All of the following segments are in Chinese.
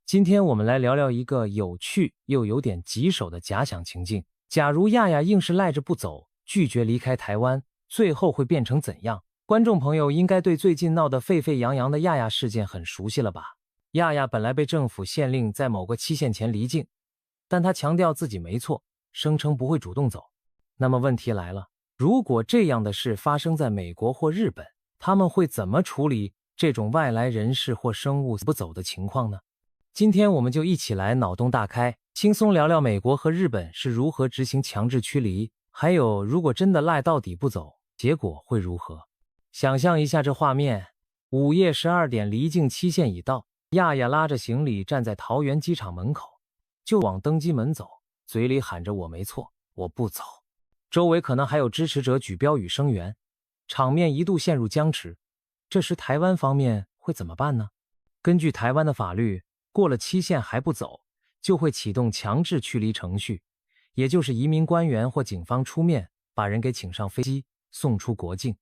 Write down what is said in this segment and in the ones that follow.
今天我们来聊聊一个有趣又有点棘手的假想情境。假如亚亚硬是赖着不走，拒绝离开台湾，最后会变成怎样？观众朋友应该对最近闹得沸沸扬扬的亚亚事件很熟悉了吧？亚亚本来被政府限令在某个期限前离境，但他强调自己没错，声称不会主动走。那么问题来了，如果这样的事发生在美国或日本，他们会怎么处理这种外来人士或生物不走的情况呢？今天我们就一起来脑洞大开，轻松聊聊美国和日本是如何执行强制驱离，还有如果真的赖到底不走，结果会如何？想象一下这画面，午夜12点离境期限已到，亚亚拉着行李站在桃园机场门口，就往登机门走，嘴里喊着我没错，我不走。周围可能还有支持者举标语声援，场面一度陷入僵持。这时台湾方面会怎么办呢？根据台湾的法律，过了期限还不走，就会启动强制驱离程序，也就是移民官员或警方出面把人给请上飞机，送出国境。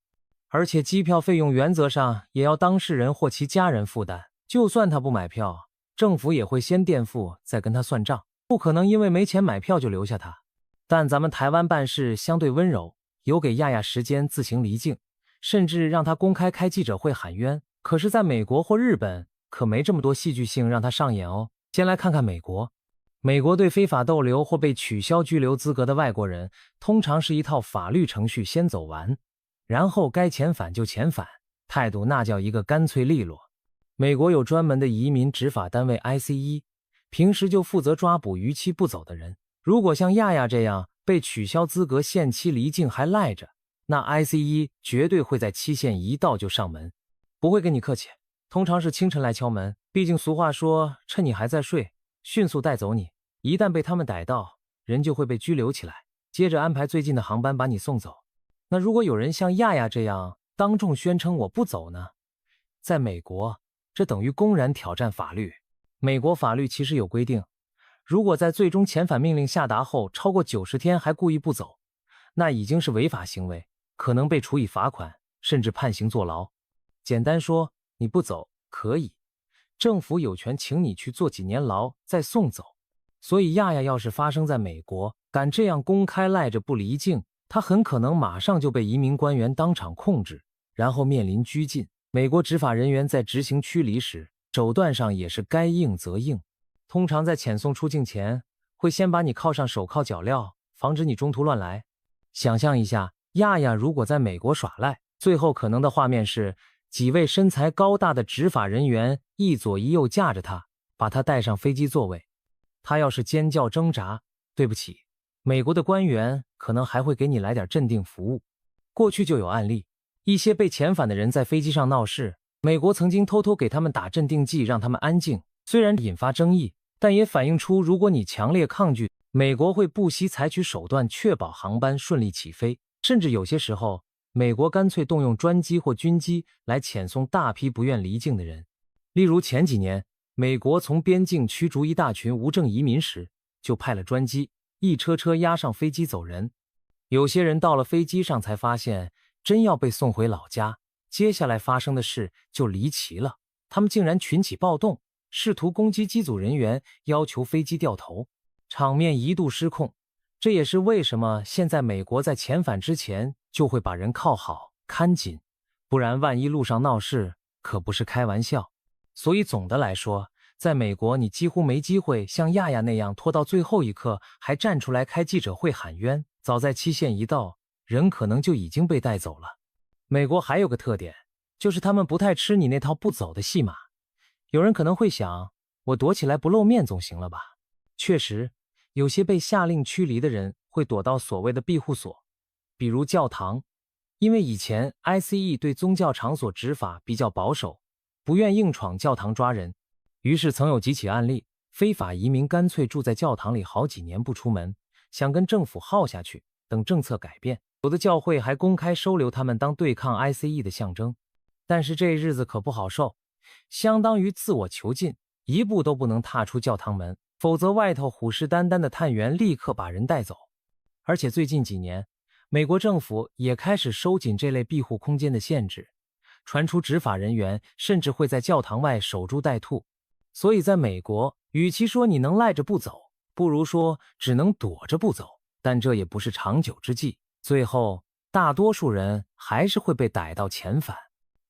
而且机票费用原则上也要当事人或其家人负担，就算他不买票，政府也会先垫付再跟他算账，不可能因为没钱买票就留下他。但咱们台湾办事相对温柔，有给亚亚时间自行离境，甚至让他公开开记者会喊冤。可是在美国或日本可没这么多戏剧性让他上演哦。先来看看美国。美国对非法逗留或被取消居留资格的外国人，通常是一套法律程序先走完，然后该遣返就遣返，态度那叫一个干脆利落。美国有专门的移民执法单位 ICE， 平时就负责抓捕逾期不走的人。如果像亚亚这样被取消资格限期离境还赖着，那 ICE 绝对会在期限一到就上门，不会跟你客气，通常是清晨来敲门，毕竟俗话说趁你还在睡，迅速带走你。一旦被他们逮到，人就会被拘留起来，接着安排最近的航班把你送走。那如果有人像亚亚这样当众宣称我不走呢？在美国，这等于公然挑战法律。美国法律其实有规定，如果在最终遣返命令下达后超过90天还故意不走，那已经是违法行为，可能被处以罚款，甚至判刑坐牢。简单说，你不走可以，政府有权请你去坐几年牢再送走。所以亚亚要是发生在美国，敢这样公开赖着不离境，他很可能马上就被移民官员当场控制，然后面临拘禁。美国执法人员在执行驱离时，手段上也是该硬则硬。通常在遣送出境前，会先把你铐上手铐脚镣，防止你中途乱来。想象一下，亚亚如果在美国耍赖，最后可能的画面是几位身材高大的执法人员一左一右架着他，把他带上飞机座位。他要是尖叫挣扎，对不起，美国的官员可能还会给你来点镇定服务。过去就有案例，一些被遣返的人在飞机上闹事，美国曾经偷偷给他们打镇定剂让他们安静，虽然引发争议，但也反映出如果你强烈抗拒，美国会不惜采取手段确保航班顺利起飞，甚至有些时候美国干脆动用专机或军机来遣送大批不愿离境的人。例如前几年美国从边境驱逐一大群无证移民时，就派了专机一车车押上飞机走人。有些人到了飞机上才发现真要被送回老家，接下来发生的事就离奇了，他们竟然群起暴动，试图攻击机组人员，要求飞机掉头，场面一度失控。这也是为什么现在美国在遣返之前就会把人铐好看紧，不然万一路上闹事可不是开玩笑。所以总的来说，在美国你几乎没机会像亚亚那样拖到最后一刻还站出来开记者会喊冤，早在期限一到，人可能就已经被带走了。美国还有个特点，就是他们不太吃你那套不走的戏码。有人可能会想，我躲起来不露面总行了吧？确实，有些被下令驱离的人会躲到所谓的庇护所，比如教堂，因为以前 ICE 对宗教场所执法比较保守，不愿硬闯教堂抓人，于是曾有几起案例，非法移民干脆住在教堂里好几年不出门，想跟政府耗下去，等政策改变。有的教会还公开收留他们当对抗 ICE 的象征。但是这日子可不好受，相当于自我囚禁，一步都不能踏出教堂门，否则外头虎视眈眈的探员立刻把人带走。而且最近几年，美国政府也开始收紧这类庇护空间的限制，传出执法人员甚至会在教堂外守株待兔。所以在美国，与其说你能赖着不走，不如说只能躲着不走，但这也不是长久之计，最后大多数人还是会被逮到遣返。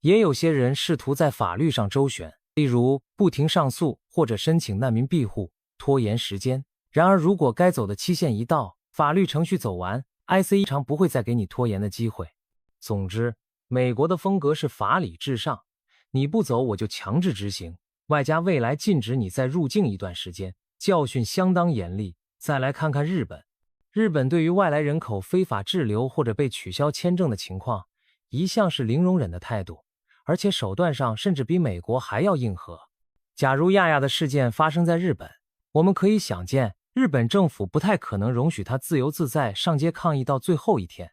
也有些人试图在法律上周旋，例如不停上诉或者申请难民庇护，拖延时间。然而如果该走的期限一到，法律程序走完， ICE 常不会再给你拖延的机会。总之，美国的风格是法理至上，你不走我就强制执行，外加未来禁止你再入境一段时间，教训相当严厉。再来看看日本，日本对于外来人口非法滞留或者被取消签证的情况，一向是零容忍的态度，而且手段上甚至比美国还要硬核。假如亚亚的事件发生在日本，我们可以想见，日本政府不太可能容许他自由自在上街抗议到最后一天。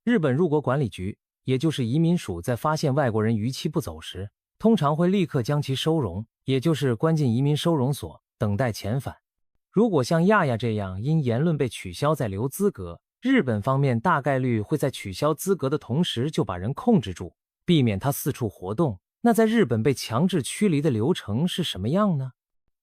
日本入国管理局，也就是移民署，在发现外国人逾期不走时，通常会立刻将其收容，也就是关进移民收容所，等待遣返。如果像亚亚这样因言论被取消再留资格，日本方面大概率会在取消资格的同时就把人控制住，避免他四处活动。那在日本被强制驱离的流程是什么样呢？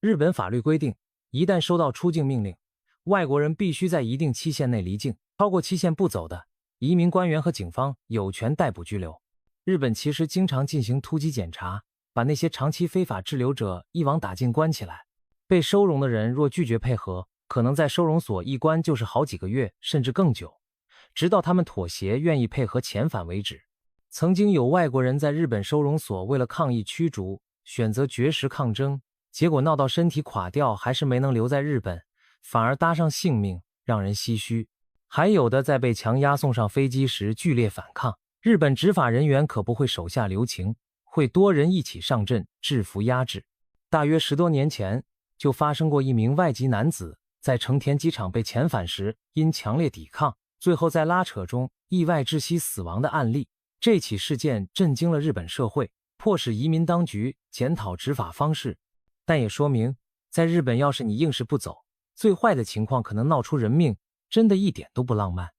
日本法律规定，一旦收到出境命令，外国人必须在一定期限内离境，超过期限不走的，移民官员和警方有权逮捕拘留。日本其实经常进行突击检查，把那些长期非法滞留者一网打尽关起来。被收容的人若拒绝配合，可能在收容所一关就是好几个月，甚至更久，直到他们妥协愿意配合遣返为止。曾经有外国人在日本收容所为了抗议驱逐，选择绝食抗争，结果闹到身体垮掉，还是没能留在日本，反而搭上性命，让人唏嘘。还有的在被强押送上飞机时剧烈反抗，日本执法人员可不会手下留情，会多人一起上阵制服压制。大约10多年前，就发生过一名外籍男子在成田机场被遣返时，因强烈抵抗，最后在拉扯中意外窒息死亡的案例。这起事件震惊了日本社会，迫使移民当局检讨执法方式，但也说明，在日本要是你硬是不走，最坏的情况可能闹出人命，真的一点都不浪漫。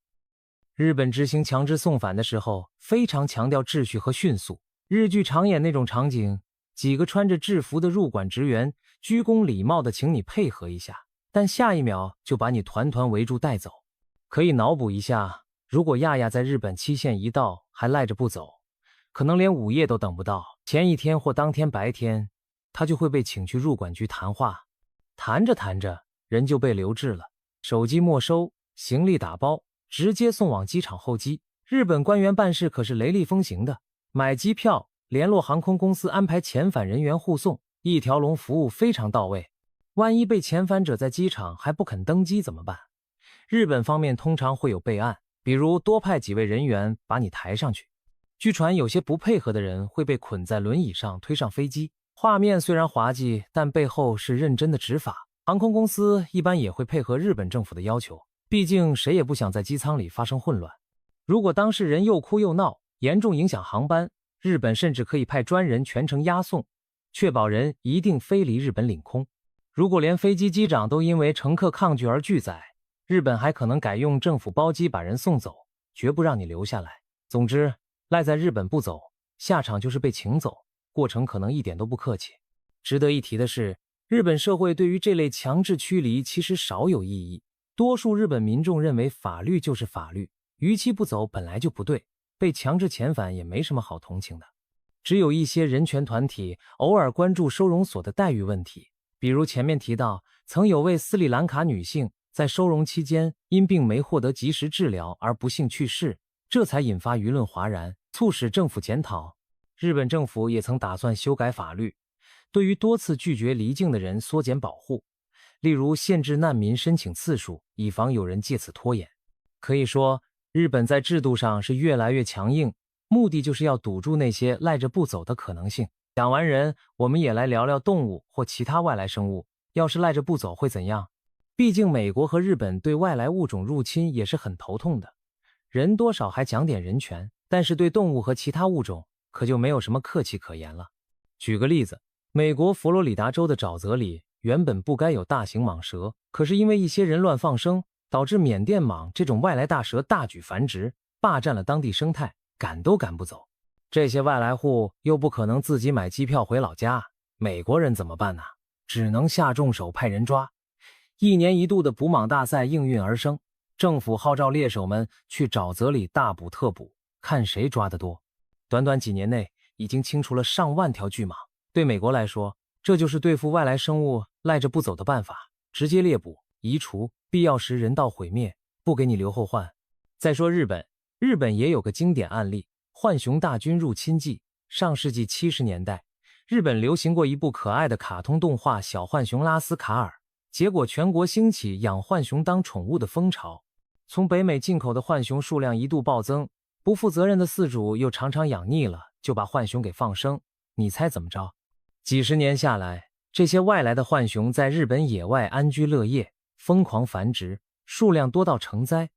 日本执行强制送返的时候，非常强调秩序和迅速。日剧常演那种场景，几个穿着制服的入管职员鞠躬礼貌地请你配合一下，但下一秒就把你团团围住带走。可以脑补一下，如果亚亚在日本期限一到还赖着不走，可能连午夜都等不到，前一天或当天白天，他就会被请去入管局谈话。谈着谈着，人就被留置了，手机没收，行李打包，直接送往机场候机。日本官员办事可是雷厉风行的，买机票，联络航空公司安排遣返人员护送，一条龙服务非常到位。万一被遣返者在机场还不肯登机怎么办？日本方面通常会有备案，比如多派几位人员把你抬上去。据传有些不配合的人会被捆在轮椅上推上飞机，画面虽然滑稽，但背后是认真的执法。航空公司一般也会配合日本政府的要求，毕竟谁也不想在机舱里发生混乱。如果当事人又哭又闹，严重影响航班，日本甚至可以派专人全程押送，确保人一定飞离日本领空。如果连飞机机长都因为乘客抗拒而拒载，日本还可能改用政府包机把人送走，绝不让你留下来。总之，赖在日本不走，下场就是被请走，过程可能一点都不客气。值得一提的是，日本社会对于这类强制驱离其实少有异议，多数日本民众认为法律就是法律，逾期不走本来就不对，被强制遣返也没什么好同情的。只有一些人权团体偶尔关注收容所的待遇问题，比如前面提到，曾有位斯里兰卡女性在收容期间因病没获得及时治疗而不幸去世，这才引发舆论哗然，促使政府检讨。日本政府也曾打算修改法律，对于多次拒绝离境的人缩减保护，例如限制难民申请次数，以防有人借此拖延。可以说，日本在制度上是越来越强硬，目的就是要堵住那些赖着不走的可能性。讲完人，我们也来聊聊动物或其他外来生物，要是赖着不走会怎样？毕竟美国和日本对外来物种入侵也是很头痛的，人多少还讲点人权，但是对动物和其他物种可就没有什么客气可言了。举个例子，美国佛罗里达州的沼泽里原本不该有大型蟒蛇，可是因为一些人乱放生，导致缅甸蟒这种外来大蛇大举繁殖，霸占了当地生态，赶都赶不走。这些外来户又不可能自己买机票回老家，美国人怎么办呢？只能下重手派人抓。一年一度的捕蟒大赛应运而生，政府号召猎手们去沼泽里大捕特捕，看谁抓得多。短短几年内，已经清除了上万条巨蟒。对美国来说，这就是对付外来生物赖着不走的办法，直接猎捕、移除，必要时人道毁灭，不给你留后患。再说日本，日本也有个经典案例，浣熊大军入侵记。上世纪70年代，日本流行过一部可爱的卡通动画《小浣熊拉斯卡尔》，结果全国兴起养浣熊当宠物的风潮。从北美进口的浣熊数量一度暴增，不负责任的饲主又常常养腻了，就把浣熊给放生。你猜怎么着？几十年下来，这些外来的浣熊在日本野外安居乐业，疯狂繁殖，数量多到成灾。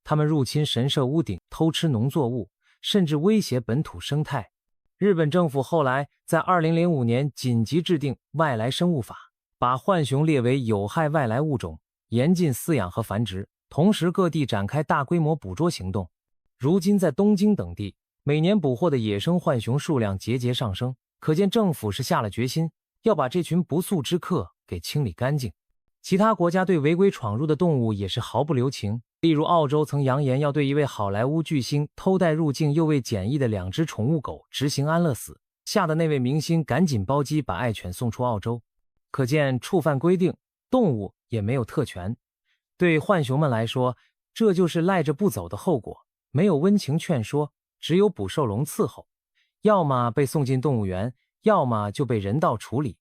它们入侵神社屋顶，偷吃农作物，甚至威胁本土生态。日本政府后来在2005年紧急制定外来生物法，把浣熊列为有害外来物种，严禁饲养和繁殖，同时各地展开大规模捕捉行动。如今在东京等地，每年捕获的野生浣熊数量节节上升，可见政府是下了决心，要把这群不速之客给清理干净。其他国家对违规闯入的动物也是毫不留情，例如澳洲曾扬言要对一位好莱坞巨星偷带入境又未检疫的2只宠物狗执行安乐死，吓得那位明星赶紧包机把爱犬送出澳洲。可见触犯规定，动物也没有特权。对浣熊们来说，这就是赖着不走的后果，没有温情劝说，只有捕兽笼伺候，要么被送进动物园，要么就被人道处理。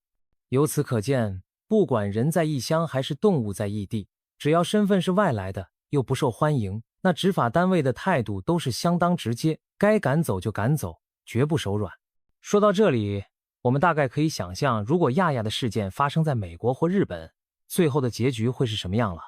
由此可见，不管人在异乡还是动物在异地，只要身份是外来的，又不受欢迎，那执法单位的态度都是相当直接，该赶走就赶走，绝不手软。说到这里，我们大概可以想象，如果亚亚的事件发生在美国或日本，最后的结局会是什么样了。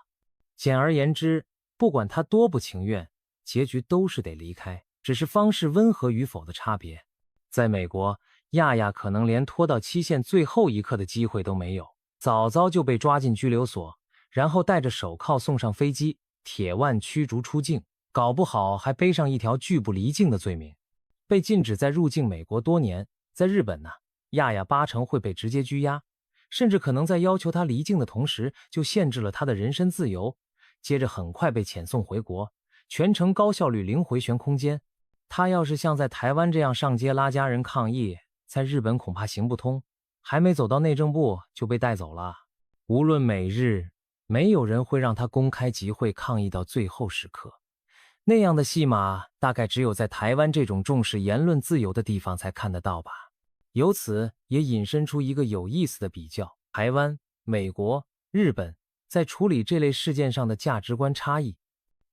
简而言之，不管他多不情愿，结局都是得离开，只是方式温和与否的差别。在美国，亚亚可能连拖到期限最后一刻的机会都没有，早早就被抓进拘留所，然后戴着手铐送上飞机，铁腕驱逐出境，搞不好还背上一条拒不离境的罪名，被禁止再入境美国多年。在日本呢，亚亚80%会被直接拘押，甚至可能在要求他离境的同时，就限制了他的人身自由，接着很快被遣送回国，全程高效率零回旋空间。他要是像在台湾这样上街拉家人抗议，在日本恐怕行不通，还没走到内政部就被带走了。无论美日，没有人会让他公开集会抗议到最后时刻。那样的戏码大概只有在台湾这种重视言论自由的地方才看得到吧。由此也引申出一个有意思的比较，台湾、美国、日本在处理这类事件上的价值观差异。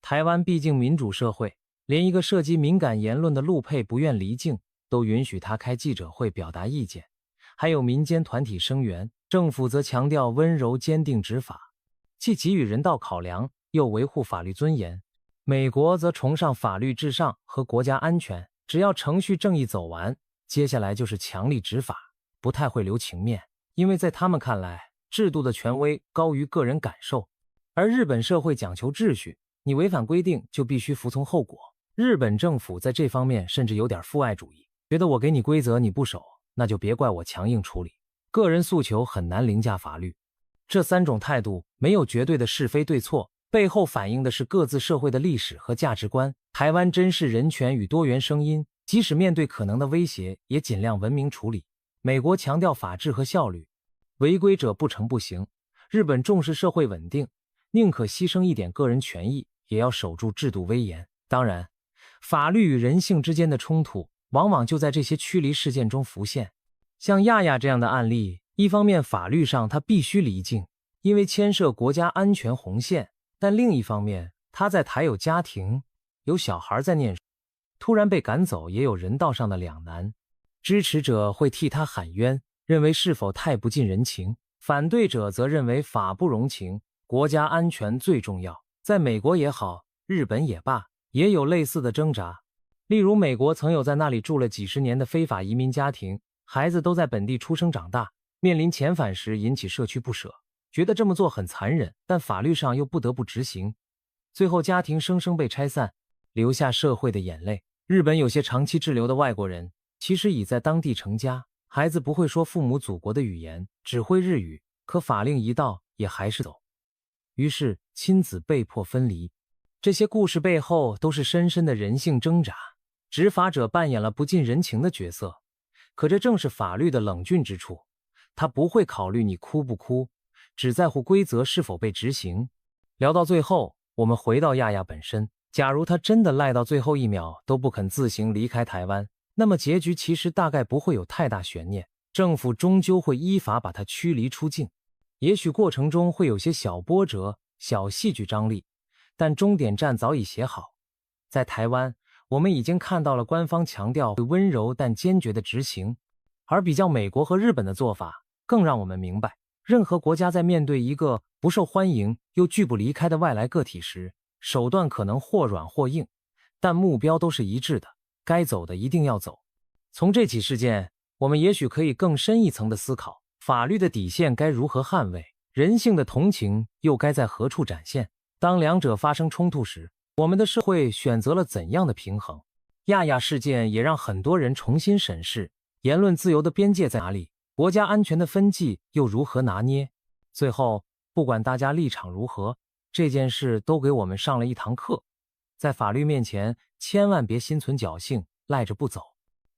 台湾毕竟民主社会，连一个涉及敏感言论的陆配不愿离境，都允许他开记者会表达意见，还有民间团体声援，政府则强调温柔坚定执法，既给予人道考量，又维护法律尊严。美国则崇尚法律至上和国家安全，只要程序正义走完，接下来就是强力执法，不太会留情面，因为在他们看来，制度的权威高于个人感受。而日本社会讲求秩序，你违反规定就必须服从后果。日本政府在这方面甚至有点父爱主义，觉得我给你规则你不守，那就别怪我强硬处理，个人诉求很难凌驾法律。这3种态度没有绝对的是非对错，背后反映的是各自社会的历史和价值观。台湾珍视人权与多元声音，即使面对可能的威胁，也尽量文明处理。美国强调法治和效率，违规者不成不行。日本重视社会稳定，宁可牺牲一点个人权益，也要守住制度威严。当然，法律与人性之间的冲突，往往就在这些驱离事件中浮现。像亚亚这样的案例，一方面法律上他必须离境，因为牵涉国家安全红线，但另一方面，他在台有家庭，有小孩在念书，突然被赶走也有人道上的两难。支持者会替他喊冤，认为是否太不近人情，反对者则认为法不容情，国家安全最重要。在美国也好，日本也罢，也有类似的挣扎。例如美国曾有在那里住了几十年的非法移民家庭，孩子都在本地出生长大，面临遣返时引起社区不舍，觉得这么做很残忍，但法律上又不得不执行，最后家庭生生被拆散，留下社会的眼泪。日本有些长期滞留的外国人，其实已在当地成家，孩子不会说父母祖国的语言，只会日语，可法令一到，也还是走。于是亲子被迫分离。这些故事背后都是深深的人性挣扎，执法者扮演了不近人情的角色。可这正是法律的冷峻之处，他不会考虑你哭不哭，只在乎规则是否被执行。聊到最后，我们回到亚亚本身，假如他真的赖到最后一秒都不肯自行离开台湾，那么结局其实大概不会有太大悬念，政府终究会依法把他驱离出境。也许过程中会有些小波折、小戏剧张力，但终点站早已写好。在台湾，我们已经看到了官方强调会温柔但坚决的执行，而比较美国和日本的做法，更让我们明白，任何国家在面对一个不受欢迎又拒不离开的外来个体时，手段可能或软或硬，但目标都是一致的，该走的一定要走。从这起事件，我们也许可以更深一层的思考，法律的底线该如何捍卫，人性的同情又该在何处展现。当两者发生冲突时，我们的社会选择了怎样的平衡？亚亚事件也让很多人重新审视言论自由的边界在哪里，国家安全的分际又如何拿捏。最后，不管大家立场如何，这件事都给我们上了一堂课。在法律面前，千万别心存侥幸，赖着不走。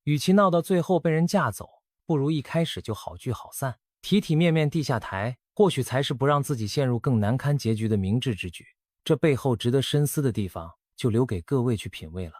与其闹到最后被人架走，不如一开始就好聚好散，体体面面地下台，或许才是不让自己陷入更难堪结局的明智之举。这背后值得深思的地方，就留给各位去品味了。